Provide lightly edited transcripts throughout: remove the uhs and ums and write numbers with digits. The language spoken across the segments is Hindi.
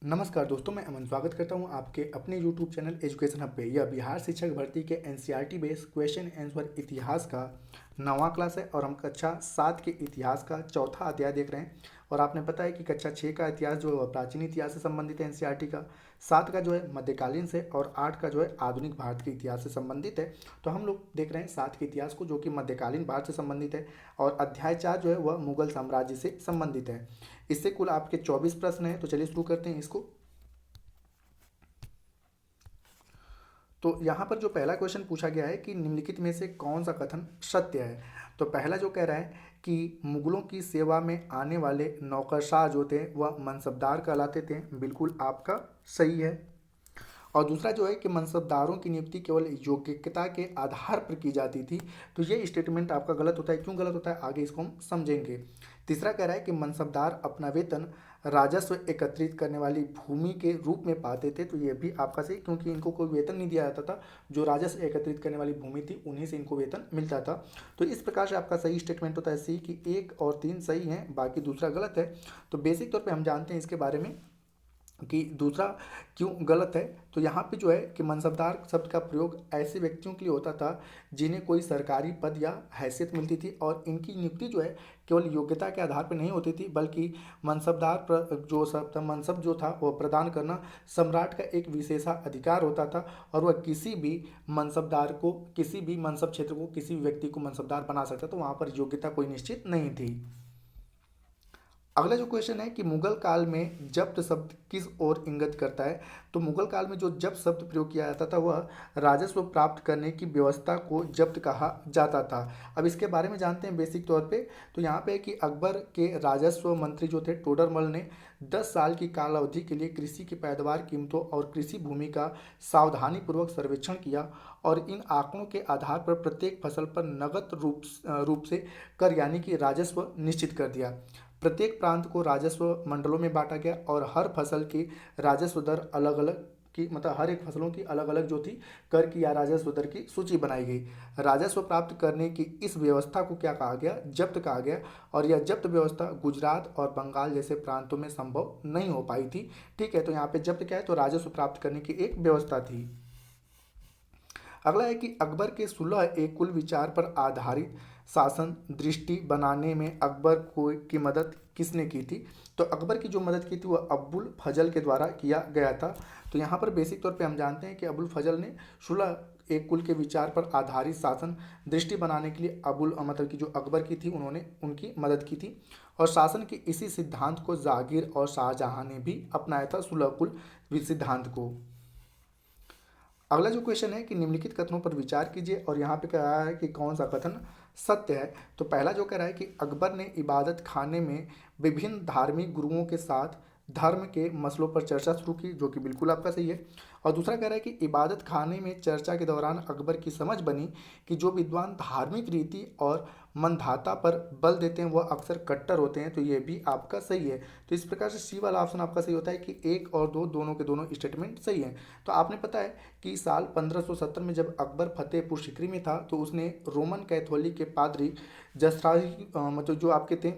नमस्कार दोस्तों, मैं अमन स्वागत करता हूं आपके अपने यूट्यूब चैनल एजुकेशन हब पे। यह बिहार शिक्षक भर्ती के एनसीईआरटी बेस्ड क्वेश्चन आंसर इतिहास का 9वां क्लास है और हम कक्षा 7 के इतिहास का चौथा अध्याय देख रहे हैं। और आपने पता है कि कक्षा 6 का इतिहास जो है वह प्राचीन इतिहास से संबंधित है एनसीईआरटी का, 7 का जो है मध्यकालीन से और 8 का जो है आधुनिक भारत के इतिहास से संबंधित है। तो हम लोग देख रहे हैं 7 के इतिहास को, जो कि मध्यकालीन भारत से संबंधित है, और अध्याय 4 जो है वह मुगल साम्राज्य से संबंधित है। इससे कुल आपके 24 प्रश्न हैं। तो चलिए शुरू करते हैं इसको। तो यहाँ पर जो पहला क्वेश्चन पूछा गया है कि निम्नलिखित में से कौन सा कथन सत्य है। तो पहला जो कह रहा है कि मुगलों की सेवा में आने वाले नौकरशाह जो थे वह मनसबदार कहलाते थे, बिल्कुल आपका सही है। और दूसरा जो है कि मनसबदारों की नियुक्ति केवल योग्यता के आधार पर की जाती थी। तो ये स्टेटमेंट आपका गलत होता है। क्यों गलत होता है, आगे इसको हम समझेंगे। तीसरा कह रहा है कि मनसबदार अपना वेतन राजस्व एकत्रित करने वाली भूमि के रूप में पाते थे। तो ये भी आपका सही, क्योंकि इनको कोई वेतन नहीं दिया जाता था। जो राजस्व एकत्रित करने वाली भूमि थी उन्हीं से इनको वेतन मिलता था। तो इस प्रकार से आपका सही स्टेटमेंट होता है सी, कि 1 और 3 सही हैं, बाकी दूसरा गलत है। तो बेसिक तौर पे हम जानते हैं इसके बारे में कि दूसरा क्यों गलत है। तो यहाँ पे जो है कि मनसबदार शब्द का प्रयोग ऐसे व्यक्तियों के लिए होता था जिन्हें कोई सरकारी पद या हैसियत मिलती थी, और इनकी नियुक्ति जो है केवल योग्यता के आधार पर नहीं होती थी, बल्कि जो शब्द था, मनसब जो था वो प्रदान करना सम्राट का एक विशेषाधिकार होता था। और वह किसी भी मनसबदार को, किसी भी मनसब क्षेत्र को, किसी भी व्यक्ति को मनसबदार बना सकता। तो वहाँ पर योग्यता कोई निश्चित नहीं थी। अगला जो क्वेश्चन है कि मुगल काल में जब्त शब्द किस ओर इंगित करता है। तो मुगल काल में जो जब्त शब्द प्रयोग किया जाता था वह राजस्व प्राप्त करने की व्यवस्था को जब्त कहा जाता था। अब इसके बारे में जानते हैं बेसिक तौर पे। तो यहाँ पे है कि अकबर के राजस्व मंत्री जो थे टोडरमल ने 10 साल की काल अवधि के लिए कृषि की पैदावार, कीमतों और कृषि भूमि का सावधानीपूर्वक सर्वेक्षण किया, और इन आंकड़ों के आधार पर प्रत्येक फसल पर नगद रूप से कर यानी कि राजस्व निश्चित कर दिया। प्रत्येक प्रांत को राजस्व मंडलों में बांटा गया, और हर फसल की राजस्व दर अलग अलग की, मतलब हर एक फसलों की अलग अलग जो थी कर की या राजस्व दर की सूची बनाई गई। राजस्व प्राप्त करने की इस व्यवस्था को क्या कहा गया, जब्त कहा गया। और यह जब्त व्यवस्था गुजरात और बंगाल जैसे प्रांतों में संभव नहीं हो पाई थी। ठीक है, तो यहाँ पे जब्त क्या है, तो राजस्व प्राप्त करने की एक व्यवस्था थी। अगला है कि अकबर के सुलह एक कुल विचार पर आधारित शासन दृष्टि बनाने में अकबर को की मदद किसने की थी। तो अकबर की जो मदद की थी वह अबुल फजल के द्वारा किया गया था। तो यहाँ पर बेसिक तौर पे हम जानते हैं कि अबुल फजल ने सुलह एक कुल के विचार पर आधारित शासन दृष्टि बनाने के लिए मतलब कि जो अकबर की थी उन्होंने उनकी मदद की थी। और शासन के इसी सिद्धांत को जागीर और शाहजहां ने भी अपनाया था, सुलह कुल सिद्धांत को। अगला जो क्वेश्चन है कि निम्नलिखित कथनों पर विचार कीजिए, और यहाँ पे कह रहा है कि कौन सा कथन सत्य है। तो पहला जो कह रहा है कि अकबर ने इबादत खाने में विभिन्न धार्मिक गुरुओं के साथ धर्म के मसलों पर चर्चा शुरू की, जो कि बिल्कुल आपका सही है। और दूसरा कह रहा है कि इबादत खाने में चर्चा के दौरान अकबर की समझ बनी कि जो विद्वान धार्मिक रीति और मनधाता पर बल देते हैं वह अक्सर कट्टर होते हैं। तो ये भी आपका सही है। तो इस प्रकार से सी वाला ऑप्शन आपका सही होता है कि 1 और 2 दोनों के दोनों स्टेटमेंट सही हैं। तो आपने पता है कि साल 1570 में जब अकबर फतेहपुर सिकरी में था तो उसने रोमन कैथोलिक के पादरी जसराज मतलब जो आपके थे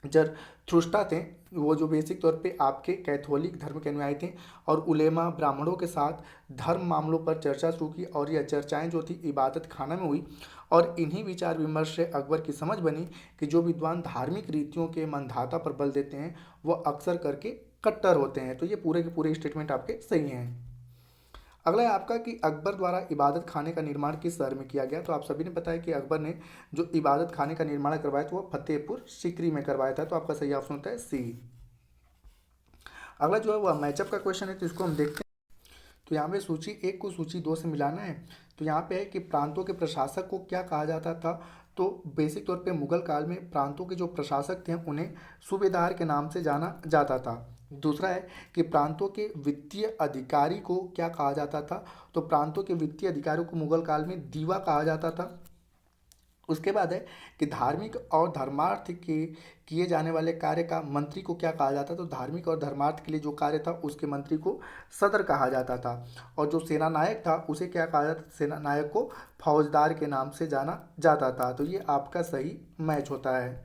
जरथुस्ट्रा थे, वो जो बेसिक तौर पे आपके कैथोलिक धर्म के अनुयायी थे, और उलेमा ब्राह्मणों के साथ धर्म मामलों पर चर्चा शुरू की, और यह चर्चाएं जो थी इबादत खाना में हुई। और इन्हीं विचार विमर्श से अकबर की समझ बनी कि जो विद्वान धार्मिक रीतियों के मनधाता पर बल देते हैं वह अक्सर करके कट्टर होते हैं। तो ये पूरे के पूरे स्टेटमेंट आपके सही हैं। अगला है आपका कि अकबर द्वारा इबादत खाने का निर्माण किस शहर में किया गया। तो आप सभी ने पता है कि अकबर ने जो इबादत खाने का निर्माण करवाया था वो फतेहपुर सिकरी में करवाया था। तो आपका सही ऑप्शन होता है सी। अगला जो है वह मैचअप का क्वेश्चन है, तो इसको हम देखते हैं। तो यहाँ पे सूची 1 को सूची 2 से मिलाना है। तो यहाँ पे है कि प्रांतों के प्रशासक को क्या कहा जाता था। तो बेसिक तौर पे मुगल काल में प्रांतों के जो प्रशासक थे उन्हें सूबेदार के नाम से जाना जाता था। दूसरा है कि प्रांतों के वित्तीय अधिकारी को क्या कहा जाता था। तो प्रांतों के वित्तीय अधिकारियों को मुगल काल में दीवा कहा जाता था। उसके बाद है कि धार्मिक और धर्मार्थ के किए जाने वाले कार्य का मंत्री को क्या कहा जाता था। तो धार्मिक और धर्मार्थ के लिए जो कार्य था उसके मंत्री को सदर कहा जाता था। और जो सेना नायक था उसे क्या कहा जाता था, सेना नायक को फौजदार के नाम से जाना जाता था। तो ये आपका सही मैच होता है।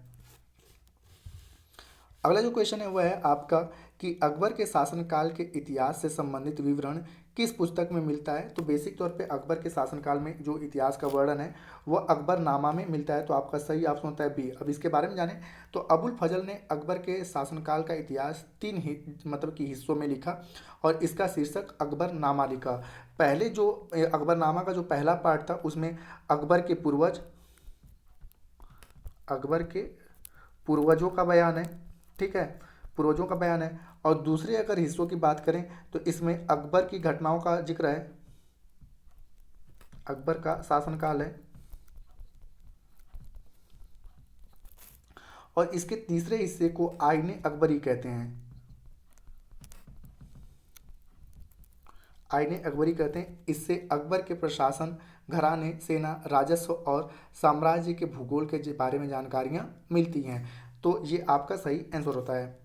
अगला जो क्वेश्चन है वो है आपका कि अकबर के शासनकाल के इतिहास से संबंधित विवरण किस पुस्तक में मिलता है। तो बेसिक तौर पे अकबर के शासनकाल में जो इतिहास का वर्णन है वह अकबरनामा में मिलता है। तो आपका सही ऑप्शन होता है बी। अब इसके बारे में जानें तो अबुल फजल ने अकबर के शासनकाल का इतिहास तीन मतलब कि हिस्सों में लिखा और इसका शीर्षक अकबरनामा लिखा। पहले जो अकबरनामा का जो पहला पार्ट था उसमें अकबर के पूर्वज, अकबर के पूर्वजों का बयान है, ठीक है, पूर्वजों का बयान है। और दूसरे अगर हिस्सों की बात करें तो इसमें अकबर की घटनाओं का जिक्र है, अकबर का शासनकाल है। और इसके तीसरे हिस्से को आईने अकबरी कहते हैं, आईने अकबरी कहते हैं। इससे अकबर के प्रशासन, घराने, सेना, राजस्व और साम्राज्य के भूगोल के बारे में जानकारियां मिलती हैं। तो ये आपका सही आंसर होता है।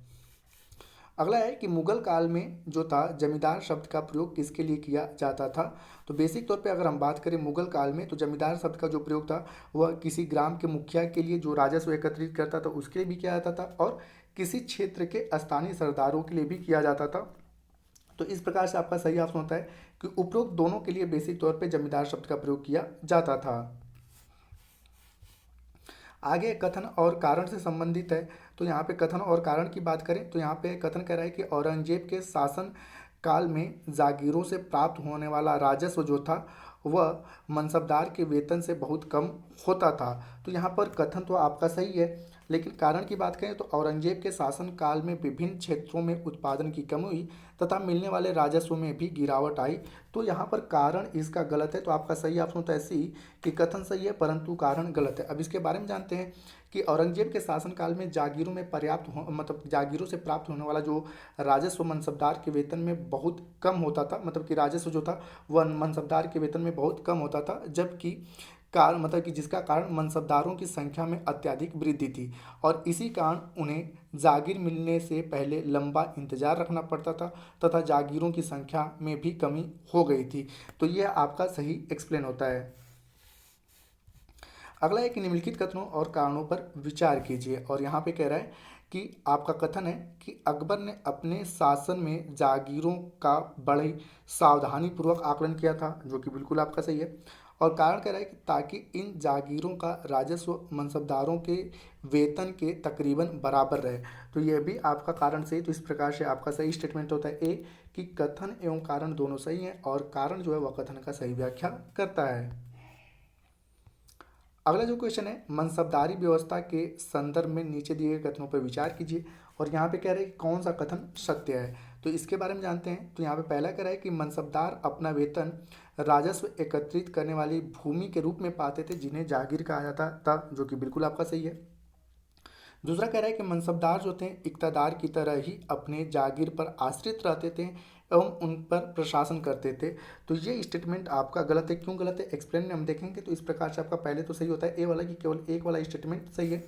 अगला है कि मुगल काल में जो था जमींदार शब्द का प्रयोग किसके लिए किया जाता था। तो बेसिक तौर पे अगर हम बात करें मुगल काल में तो जमींदार शब्द का जो प्रयोग था वह किसी ग्राम के मुखिया के लिए जो राजस्व एकत्रित करता था उसके लिए भी किया जाता था और किसी क्षेत्र के स्थानीय सरदारों के लिए भी किया जाता था। तो इस प्रकार से आपका सही ऑप्शन होता है कि उपरोक्त दोनों के लिए बेसिक तौर पे जमींदार शब्द का प्रयोग किया जाता था। आगे कथन और कारण से संबंधित है। तो यहाँ पे कथन और कारण की बात करें तो यहाँ पे कथन कह रहा है कि औरंगजेब के शासन काल में जागीरों से प्राप्त होने वाला राजस्व जो था वह मनसबदार के वेतन से बहुत कम होता था। तो यहाँ पर कथन तो आपका सही है, लेकिन कारण की बात करें तो औरंगजेब के शासन काल में विभिन्न क्षेत्रों में उत्पादन की कमी हुई तथा मिलने वाले राजस्व में भी गिरावट आई। तो यहाँ पर कारण इसका गलत है। तो आपका सही ऑप्शन होता है सी कि कथन सही है परंतु कारण गलत है। अब इसके बारे में जानते हैं कि औरंगजेब के शासनकाल में जागीरों में मतलब जागीरों से प्राप्त होने वाला जो राजस्व मनसबदार के वेतन में बहुत कम होता था, मतलब कि राजस्व जो था वह मनसबदार के वेतन में बहुत कम होता था, जबकि कारण मतलब कि जिसका कारण मनसबदारों की संख्या में अत्यधिक वृद्धि थी और इसी कारण उन्हें जागीर मिलने से पहले लंबा इंतजार रखना पड़ता था तथा जागीरों की संख्या में भी कमी हो गई थी। तो यह आपका सही एक्सप्लेन होता है। अगला है कि निम्नलिखित कथनों और कारणों पर विचार कीजिए और यहाँ पे कह रहा है कि आपका कथन है कि अकबर ने अपने शासन में जागीरों का बड़े सावधानी पूर्वक आकलन किया था, जो कि बिल्कुल आपका सही है। और कारण कह रहा है कि ताकि इन जागीरों का राजस्व मनसबदारों के वेतन के तकरीबन बराबर रहे। तो यह भी आपका कारण सही। तो इस प्रकार से आपका सही स्टेटमेंट होता है ए कि कथन एवं कारण दोनों सही हैं और कारण जो है वह कथन का सही व्याख्या करता है। अगला जो क्वेश्चन है मनसबदारी व्यवस्था के संदर्भ में नीचे दिए गए कथनों पर विचार कीजिए और यहाँ पे कह रहे हैं कि कौन सा कथन सत्य है। तो इसके बारे में जानते हैं। तो यहाँ पे पहला कह रहा है कि मनसबदार अपना वेतन राजस्व एकत्रित करने वाली भूमि के रूप में पाते थे जिन्हें जागीर कहा जाता था, जो कि बिल्कुल आपका सही है। दूसरा कह रहा है कि मनसबदार जो थे इक़्तिदार की तरह ही अपने जागीर पर आश्रित रहते थे एवं उन पर प्रशासन करते थे। तो ये स्टेटमेंट आपका गलत है। क्यों गलत है एक्सप्लेन में हम देखेंगे। तो इस प्रकार से आपका पहले तो सही होता है ए वाला कि केवल एक वाला स्टेटमेंट सही है।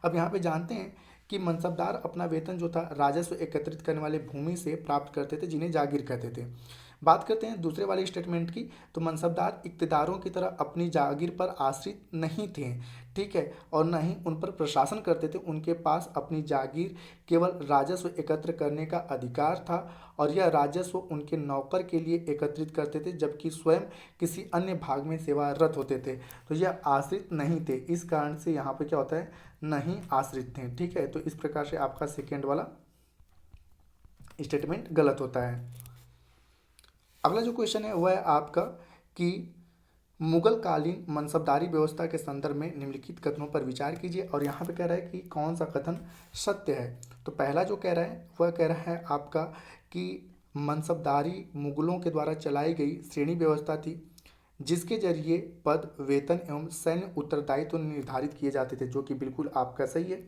अब यहाँ पे जानते हैं कि मनसबदार अपना वेतन जो था राजस्व एकत्रित करने वाले भूमि से प्राप्त करते थे जिन्हें जागीर कहते थे। बात करते हैं दूसरे वाले स्टेटमेंट की। तो मनसबदार इक़्तिदारों की तरह अपनी जागीर पर आश्रित नहीं थे, ठीक है, और न ही उन पर प्रशासन करते थे। उनके पास अपनी जागीर केवल राजस्व एकत्र करने का अधिकार था और यह राजस्व उनके नौकर के लिए एकत्रित करते थे, जबकि स्वयं किसी अन्य भाग में सेवारत होते थे। तो यह आश्रित नहीं थे। इस कारण से यहाँ पे क्या होता है, नहीं आश्रित थे, ठीक है। तो इस प्रकार से आपका सेकेंड वाला स्टेटमेंट गलत होता है। अगला जो क्वेश्चन है वह है आपका कि मुगल कालीन मनसबदारी व्यवस्था के संदर्भ में निम्नलिखित कथनों पर विचार कीजिए और यहाँ पे कह रहा है कि कौन सा कथन सत्य है। तो पहला जो कह रहा है वह कह रहा है आपका कि मनसबदारी मुगलों के द्वारा चलाई गई श्रेणी व्यवस्था थी जिसके जरिए पद, वेतन एवं सैन्य उत्तरदायित्व निर्धारित किए जाते थे, जो कि बिल्कुल आपका सही है।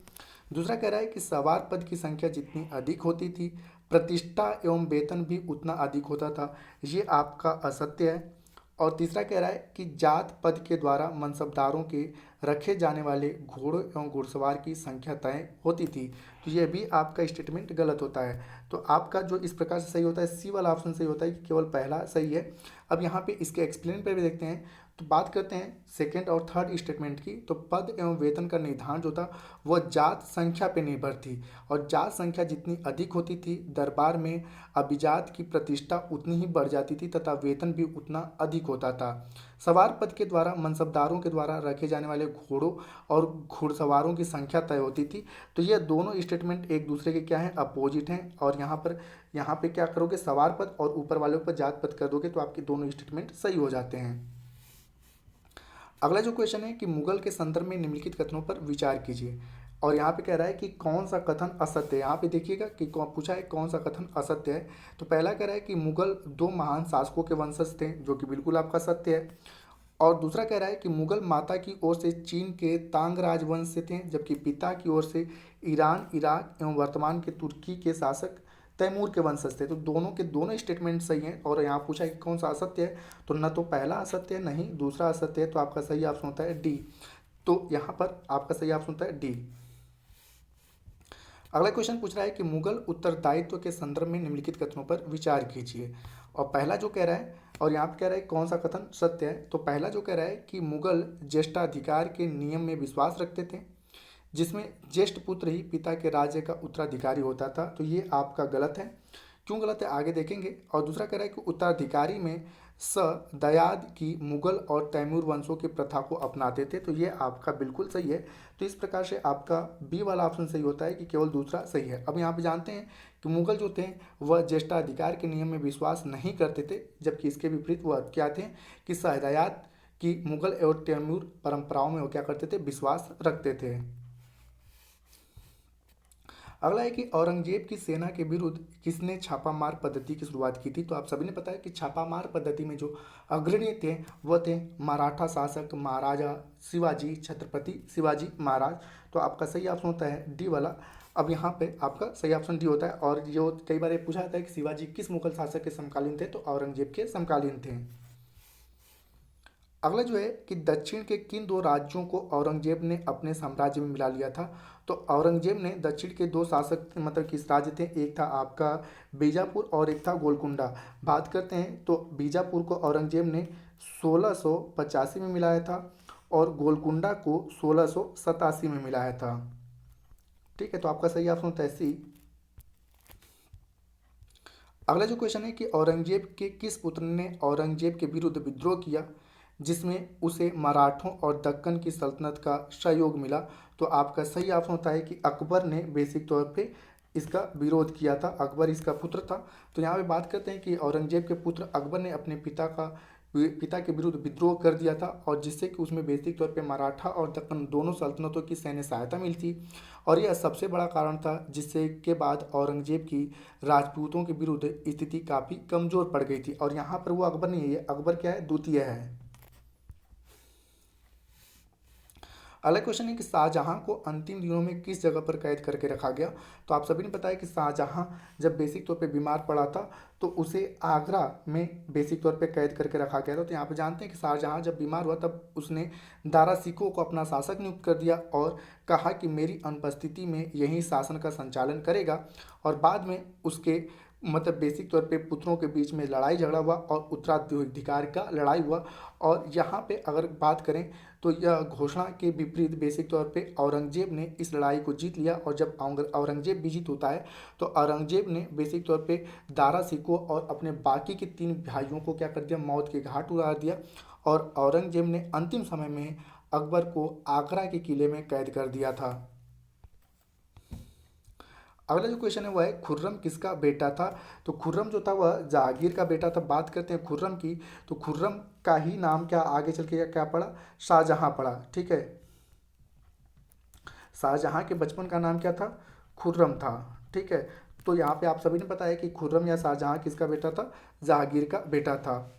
दूसरा कह रहा है कि सवार पद की संख्या जितनी अधिक होती थी प्रतिष्ठा एवं वेतन भी उतना अधिक होता था, ये आपका असत्य है। और तीसरा कह रहा है कि जात पद के द्वारा मनसबदारों के रखे जाने वाले घोड़ों एवं घुड़सवार की संख्या तय होती थी। तो यह भी आपका स्टेटमेंट गलत होता है। तो आपका जो इस प्रकार से सही होता है सी वाला ऑप्शन सही होता है कि केवल पहला सही है। अब यहाँ पे इसके एक्सप्लेन पे भी देखते हैं। तो बात करते हैं सेकेंड और थर्ड स्टेटमेंट की। तो पद एवं वेतन का निर्धारण जो था वह जात संख्या पर निर्भर थी, और जात संख्या जितनी अधिक होती थी दरबार में अभिजात की प्रतिष्ठा उतनी ही बढ़ जाती थी तथा वेतन भी उतना अधिक होता था। सवार पद के द्वारा मनसबदारों के द्वारा रखे जाने वाले घोड़ों और घुड़सवारों की संख्या तय होती थी। तो ये दोनों स्टेटमेंट एक दूसरे के क्या हैं, अपोजिट हैं। और यहाँ पे क्या करोगे, सवार पद और ऊपर वाले पर जात पद कर दोगे तो आपके दोनों स्टेटमेंट सही हो जाते हैं। अगला जो क्वेश्चन है कि मुगल के संदर्भ में निम्नलिखित कथनों पर विचार कीजिए। और यहाँ पे कह रहा है कि कौन सा कथन असत्य है। यहाँ पे देखिएगा कि पूछा है कौन सा कथन असत्य है। तो पहला कह रहा है कि मुगल दो महान शासकों के वंशज थे, जो कि बिल्कुल आपका सत्य है। और दूसरा कह रहा है कि मुगल माता की ओर से चीन के तांग राजवंश से थे, जबकि पिता की ओर से ईरान, इराक एवं वर्तमान के तुर्की के शासक तैमूर के वंशज थे। तो दोनों के दोनों स्टेटमेंट सही हैं। और यहाँ पूछा है कि कौन सा असत्य है, तो न तो पहला असत्य है, नहीं दूसरा असत्य है। तो आपका सही ऑप्शन होता है डी। तो यहाँ पर आपका सही ऑप्शन होता है डी। अगला क्वेश्चन पूछ रहा है कि मुगल उत्तरदायित्व के संदर्भ में निम्नलिखित कथनों पर विचार कीजिए। और पहला जो कह रहा है, और यहाँ पे कह रहा है कौन सा कथन सत्य है। तो पहला जो कह रहा है कि मुगल ज्येष्ठाधिकार के नियम में विश्वास रखते थे, जिसमें ज्येष्ठ पुत्र ही पिता के राज्य का उत्तराधिकारी होता था। तो ये आपका गलत है। क्यों गलत है आगे देखेंगे। और दूसरा कह रहा है कि उत्तराधिकारी में दयाद की मुगल और तैमूर वंशों की प्रथा को अपनाते थे। तो ये आपका बिल्कुल सही है। तो इस प्रकार से आपका बी वाला ऑप्शन सही होता है कि केवल दूसरा सही है। अब यहाँ पे जानते हैं कि मुगल जो थे वह ज्येष्ठाधिकार के नियम में विश्वास नहीं करते थे, जबकि इसके विपरीत वह क्या थे कि सहदयात की मुगल और तैमूर परंपराओं में वो क्या करते थे, विश्वास रखते थे। अगला है कि औरंगजेब की सेना के विरुद्ध किसने छापामार पद्धति की शुरुआत की थी। तो आप सभी ने पता है कि छापामार पद्धति में जो अग्रणी थे वह थे मराठा शासक महाराजा शिवाजी, छत्रपति शिवाजी महाराज। तो आपका सही ऑप्शन होता है डी वाला। अब यहाँ पे आपका सही ऑप्शन डी होता है। और जो कई बार ये पूछा जाता है कि शिवाजी किस मुगल शासक के समकालीन थे, तो औरंगजेब के समकालीन थे। अगला जो है कि दक्षिण के किन दो राज्यों को औरंगजेब ने अपने साम्राज्य में मिला लिया था। तो औरंगजेब ने दक्षिण के दो शासक मतलब किस राज्य थे, एक था आपका बीजापुर और एक था गोलकुंडा। बात करते हैं तो बीजापुर को औरंगजेब ने 1685 में मिलाया था और गोलकुंडा को 1687 में मिलाया था। ठीक है, तो आपका सही ऑप्शन होता है सी। अगला जो क्वेश्चन है कि औरंगजेब के किस पुत्र ने औरंगजेब के विरुद्ध विद्रोह किया, जिसमें उसे मराठों और दक्कन की सल्तनत का सहयोग मिला। तो आपका सही ऑप्शन होता है कि अकबर ने बेसिक तौर पे इसका विरोध किया था। अकबर इसका पुत्र था। तो यहाँ पे बात करते हैं कि औरंगजेब के पुत्र अकबर ने अपने पिता के विरुद्ध विद्रोह कर दिया था, और जिससे कि उसमें बेसिक तौर पे मराठा और दक्कन दोनों सल्तनतों की सैन्य सहायता मिली थी। और यह सबसे बड़ा कारण था जिससे के बाद औरंगजेब की राजपूतों के विरुद्ध स्थिति काफ़ी कमज़ोर पड़ गई थी। और यहाँ पर वो अकबर नहीं है, ये अकबर क्या है, द्वितीय है। अगला क्वेश्चन है कि शाहजहां को अंतिम दिनों में किस जगह पर कैद करके रखा गया। तो आप सभी ने बताया कि शाहजहां जब बेसिक तौर पे बीमार पड़ा था तो उसे आगरा में बेसिक तौर पे कैद करके रखा गया था। तो यहाँ पे जानते हैं कि शाहजहां जब बीमार हुआ तब उसने दारा सिकों को अपना शासक नियुक्त कर दिया और कहा कि मेरी अनुपस्थिति में यही शासन का संचालन करेगा। और बाद में उसके मतलब बेसिक तौर पे पुत्रों के बीच में लड़ाई झगड़ा हुआ और उत्तराधिकार का लड़ाई हुआ। और यहाँ पे अगर बात करें तो यह घोषणा के विपरीत बेसिक तौर पे औरंगजेब ने इस लड़ाई को जीत लिया। और जब औरंगजेब विजित होता है तो औरंगजेब ने बेसिक तौर पे दारा सिकों और अपने बाकी के 3 भाइयों को क्या कर दिया, मौत के घाट उतार दिया। और औरंगजेब ने अंतिम समय में अकबर को आगरा के किले में कैद कर दिया था। अगला जो क्वेश्चन है वह है खुर्रम किसका बेटा था। तो खुर्रम जो था वह जहांगीर का बेटा था। बात करते हैं खुर्रम की, तो खुर्रम का ही नाम क्या आगे चल के क्या पड़ा, शाहजहां पड़ा। ठीक है, शाहजहां के बचपन का नाम क्या था, खुर्रम था। ठीक है, तो यहाँ पे आप सभी ने पता है कि खुर्रम या शाहजहां किसका बेटा था, जहांगीर का बेटा था।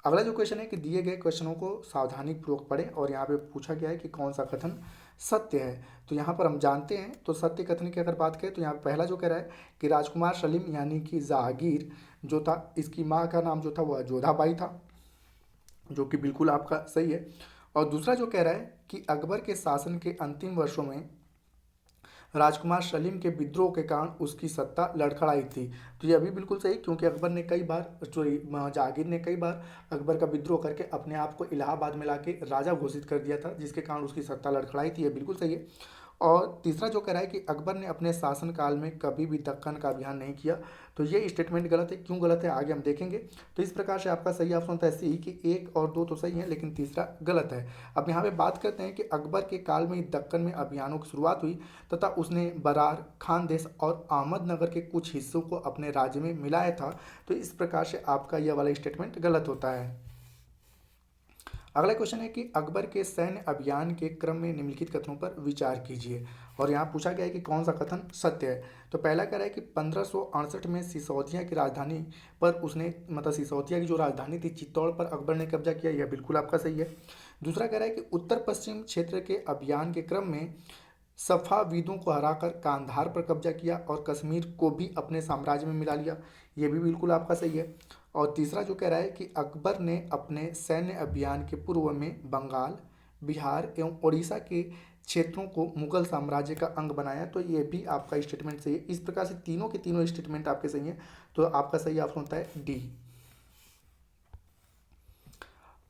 अगला जो क्वेश्चन है कि दिए गए क्वेश्चनों को सावधानी पूर्वक पढ़ें। और यहाँ पे पूछा गया है कि कौन सा कथन सत्य है। तो यहाँ पर हम जानते हैं, तो सत्य कथन की अगर बात करें तो यहाँ पे पहला जो कह रहा है कि राजकुमार सलीम यानी कि जहांगीर जो था, इसकी माँ का नाम जो था वह जोधाबाई था, जो कि बिल्कुल आपका सही है। और दूसरा जो कह रहा है कि अकबर के शासन के अंतिम वर्षों में राजकुमार सलीम के विद्रोह के कारण उसकी सत्ता लड़खड़ाई थी। तो ये भी बिल्कुल सही, क्योंकि अकबर ने कई बार जहांगीर ने कई बार अकबर का विद्रोह करके अपने आप को इलाहाबाद में लाके राजा घोषित कर दिया था, जिसके कारण उसकी सत्ता लड़खड़ाई थी। ये बिल्कुल सही है। और तीसरा जो कह रहा है कि अकबर ने अपने शासनकाल में कभी भी दक्कन का अभियान नहीं किया, तो ये स्टेटमेंट गलत है। क्यों गलत है आगे हम देखेंगे। तो इस प्रकार से आपका सही ऑप्शन होता है सी, कि 1 और 2 तो सही है लेकिन तीसरा गलत है। अब यहाँ पे बात करते हैं कि अकबर के काल में दक्कन में अभियानों की शुरुआत हुई तथा उसने बरार, खानदेश और अहमदनगर के कुछ हिस्सों को अपने राज्य में मिलाया था। तो इस प्रकार से आपका यह वाला स्टेटमेंट गलत होता है। अगला क्वेश्चन है कि अकबर के सैन्य अभियान के क्रम में निम्नलिखित कथनों पर विचार कीजिए। और यहाँ पूछा गया है कि कौन सा कथन सत्य है। तो पहला कह रहा है कि 1568 में सिसोदिया की राजधानी पर उसने, मतलब सिसोदिया की जो राजधानी थी चित्तौड़ पर अकबर ने कब्जा किया। यह बिल्कुल आपका सही है। दूसरा कह रहा है कि उत्तर पश्चिम क्षेत्र के अभियान के क्रम में सफ़ाविदों को हराकर कांधार पर कब्जा किया और कश्मीर को भी अपने साम्राज्य में मिला लिया। ये भी बिल्कुल आपका सही है। और तीसरा जो कह रहा है कि अकबर ने अपने सैन्य अभियान के पूर्व में बंगाल, बिहार एवं उड़ीसा के क्षेत्रों को मुगल साम्राज्य का अंग बनाया। तो ये भी आपका स्टेटमेंट सही है। इस प्रकार से तीनों के तीनों स्टेटमेंट आपके सही हैं। तो आपका सही ऑप्शन होता है डी।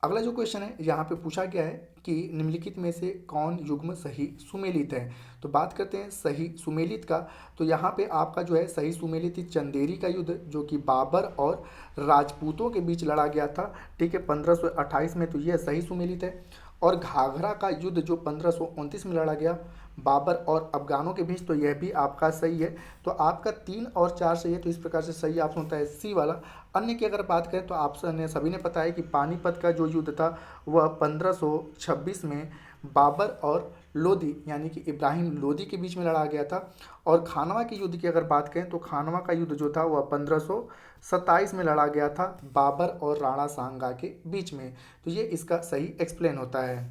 अगला जो क्वेश्चन है यहाँ पे पूछा गया है कि निम्नलिखित में से कौन युग्म सही सुमेलित है। तो बात करते हैं सही सुमेलित का। तो यहाँ पे आपका जो है सही सुमेलित चंदेरी का युद्ध, जो कि बाबर और राजपूतों के बीच लड़ा गया था, ठीक है, 1528 में। तो यह सही सुमेलित है। और घाघरा का युद्ध जो 1529 में लड़ा गया बाबर और अफगानों के बीच, तो यह भी आपका सही है। तो आपका 3 और 4 सही है। तो इस प्रकार से सही ऑप्शन होता है सी वाला। अन्य की अगर बात करें तो आप ने सभी ने पता है कि पानीपत का जो युद्ध था वह 1526 में बाबर और लोदी यानी कि इब्राहिम लोदी के बीच में लड़ा गया था। और खानवा के युद्ध की अगर बात करें तो खानवा का युद्ध जो था वह 1527 में लड़ा गया था बाबर और राणा सांगा के बीच में। तो ये इसका सही एक्सप्लेन होता है।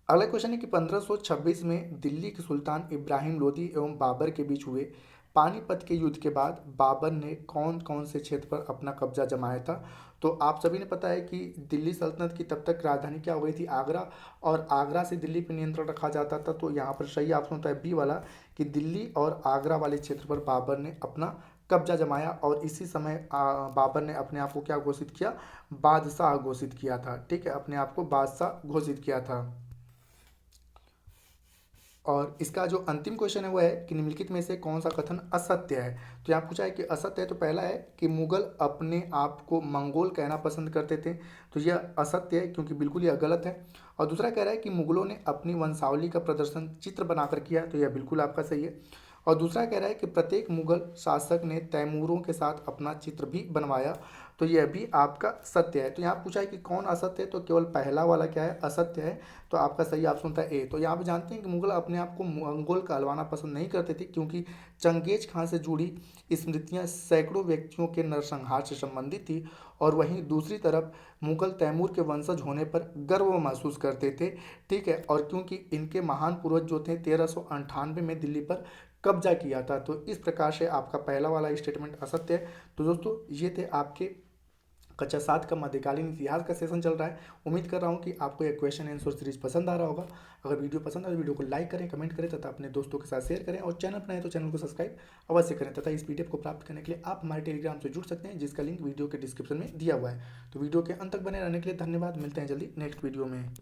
अगला क्वेश्चन है कि 1526 में दिल्ली के सुल्तान इब्राहिम लोदी एवं बाबर के बीच हुए पानीपत के युद्ध के बाद बाबर ने कौन कौन से क्षेत्र पर अपना कब्जा जमाया था। तो आप सभी ने पता है कि दिल्ली सल्तनत की तब तक राजधानी क्या हो गई थी, आगरा, और आगरा से दिल्ली पर नियंत्रण रखा जाता था। तो यहाँ पर सही ऑप्शन होता है बी वाला, कि दिल्ली और आगरा वाले क्षेत्र पर बाबर ने अपना कब्जा जमाया। और इसी समय बाबर ने अपने आप को क्या घोषित किया, बादशाह घोषित किया था। ठीक है, अपने आप को बादशाह घोषित किया था। और इसका जो अंतिम क्वेश्चन है वो है कि निम्नलिखित में से कौन सा कथन असत्य है। तो यहाँ पूछा है कि असत्य है। तो पहला है कि मुगल अपने आप को मंगोल कहना पसंद करते थे। तो यह असत्य है, क्योंकि बिल्कुल यह गलत है। और दूसरा कह रहा है कि मुगलों ने अपनी वंशावली का प्रदर्शन चित्र बनाकर किया। तो यह बिल्कुल आपका सही है। और दूसरा कह रहा है कि प्रत्येक मुगल शासक ने तैमूरों के साथ अपना चित्र भी बनवाया। तो यह भी आपका सत्य है। तो यहाँ पूछा है कि कौन असत्य है, तो केवल पहला वाला क्या है, असत्य है। तो आपका सही ऑप्शन होता है ए। तो यहाँ पे जानते हैं कि मुगल अपने आप को मंगोल कहलवाना पसंद नहीं करते थे, क्योंकि चंगेज खान से जुड़ी स्मृतियाँ सैकड़ों व्यक्तियों के नरसंहार से संबंधित थी। और वहीं दूसरी तरफ मुगल तैमूर के वंशज होने पर गर्व महसूस करते थे। ठीक है, और क्योंकि इनके महान पूर्वज जो थे 1398 में दिल्ली पर कब्जा किया था। तो इस प्रकार से आपका पहला वाला स्टेटमेंट असत्य है। तो दोस्तों ये थे आपके कक्षा 7 का मध्यकालीन इतिहास का सेशन चल रहा है। उम्मीद कर रहा हूँ कि आपको यह क्वेश्चन आंसर सीरीज पसंद आ रहा होगा। अगर वीडियो पसंद आए तो वीडियो को लाइक करें, कमेंट करें तथा अपने दोस्तों के साथ शेयर करें। और चैनल पर नए तो चैनल को सब्सक्राइब अवश्य करें। तथा इस पीडीएफ को प्राप्त करने के लिए आप हमारे टेलीग्राम से जुड़ सकते हैं, जिसका लिंक वीडियो के डिस्क्रिप्शन में दिया हुआ है। तो वीडियो के अंत तक बने रहने के लिए धन्यवाद। मिलते हैं जल्दी नेक्स्ट वीडियो में।